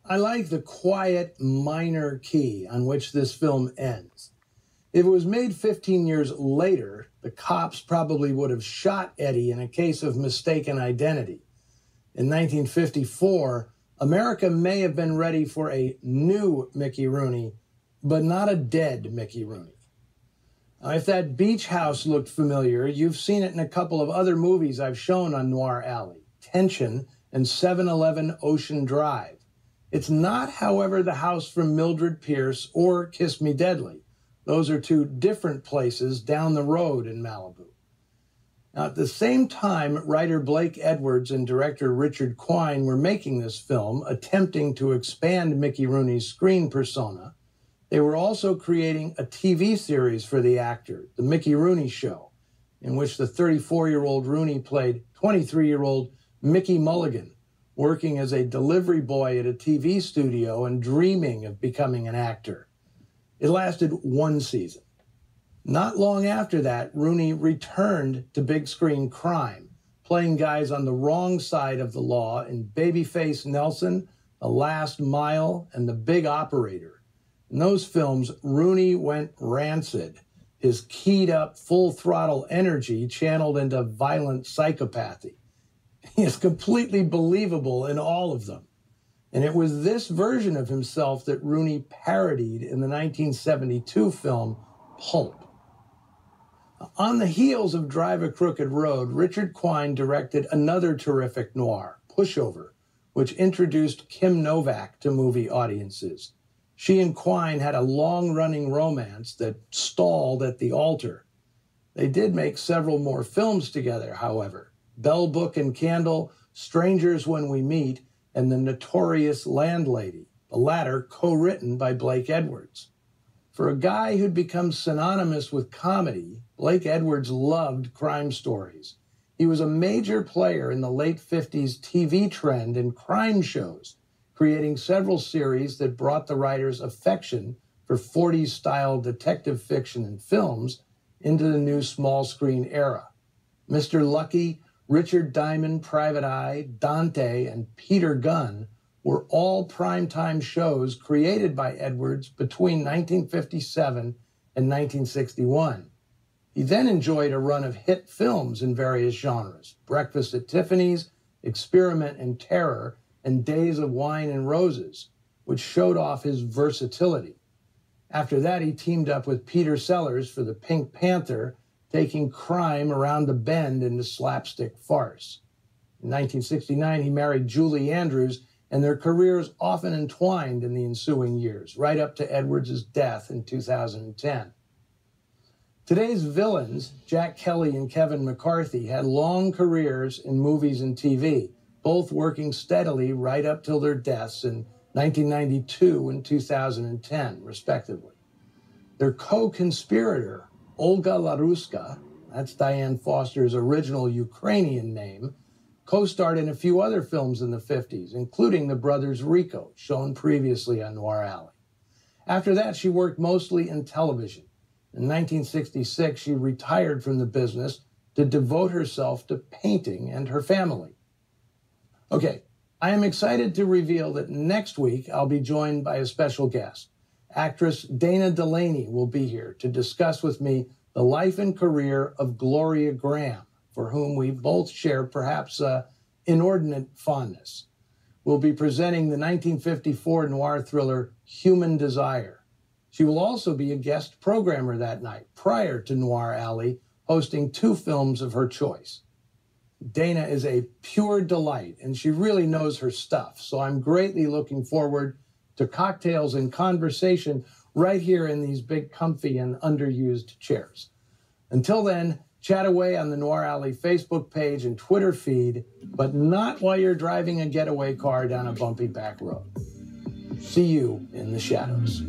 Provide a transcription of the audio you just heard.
I like the quiet, minor key on which this film ends. If it was made 15 years later, the cops probably would have shot Eddie in a case of mistaken identity. In 1954, America may have been ready for a new Mickey Rooney, but not a dead Mickey Rooney. Now, if that beach house looked familiar, you've seen it in a couple of other movies I've shown on Noir Alley, Tension and 711 Ocean Drive. It's not, however, the house from Mildred Pierce or Kiss Me Deadly. Those are two different places down the road in Malibu. Now, at the same time, writer Blake Edwards and director Richard Quine were making this film, attempting to expand Mickey Rooney's screen persona, they were also creating a TV series for the actor, The Mickey Rooney Show, in which the 34-year-old Rooney played 23-year-old Mickey Mulligan, working as a delivery boy at a TV studio and dreaming of becoming an actor. It lasted one season. Not long after that, Rooney returned to big screen crime, playing guys on the wrong side of the law in Babyface Nelson, The Last Mile, and The Big Operator. In those films, Rooney went rancid, his keyed-up, full-throttle energy channeled into violent psychopathy. He is completely believable in all of them. And it was this version of himself that Rooney parodied in the 1972 film Pulp. On the heels of Drive a Crooked Road, Richard Quine directed another terrific noir, Pushover, which introduced Kim Novak to movie audiences. She and Quine had a long-running romance that stalled at the altar. They did make several more films together, however. Bell, Book and Candle, Strangers When We Meet, and The Notorious Landlady, the latter co-written by Blake Edwards. For a guy who'd become synonymous with comedy, Blake Edwards loved crime stories. He was a major player in the late 50s TV trend in crime shows, creating several series that brought the writer's affection for 40s-style detective fiction and films into the new small-screen era. Mr. Lucky, Richard Diamond, Private Eye, Dante, and Peter Gunn were all primetime shows created by Edwards between 1957 and 1961. He then enjoyed a run of hit films in various genres, Breakfast at Tiffany's, Experiment in Terror, and Days of Wine and Roses, which showed off his versatility. After that, he teamed up with Peter Sellers for The Pink Panther, taking crime around the bend into slapstick farce. In 1969, he married Julie Andrews, and their careers often entwined in the ensuing years, right up to Edwards' death in 2010. Today's villains, Jack Kelly and Kevin McCarthy, had long careers in movies and TV, both working steadily right up till their deaths in 1992 and 2010, respectively. Their co-conspirator, Olga Laruska, that's Diane Foster's original Ukrainian name, co-starred in a few other films in the 50s, including The Brothers Rico, shown previously on Noir Alley. After that, she worked mostly in television. In 1966, she retired from the business to devote herself to painting and her family. Okay, I am excited to reveal that next week I'll be joined by a special guest. Actress Dana Delaney will be here to discuss with me the life and career of Gloria Graham, for whom we both share perhaps inordinate fondness. We'll be presenting the 1954 noir thriller Human Desire. She will also be a guest programmer that night, prior to Noir Alley, hosting two films of her choice. Dana is a pure delight, and she really knows her stuff, so I'm greatly looking forward to cocktails and conversation right here in these big, comfy, and underused chairs. Until then, chat away on the Noir Alley Facebook page and Twitter feed, but not while you're driving a getaway car down a bumpy back road. See you in the shadows.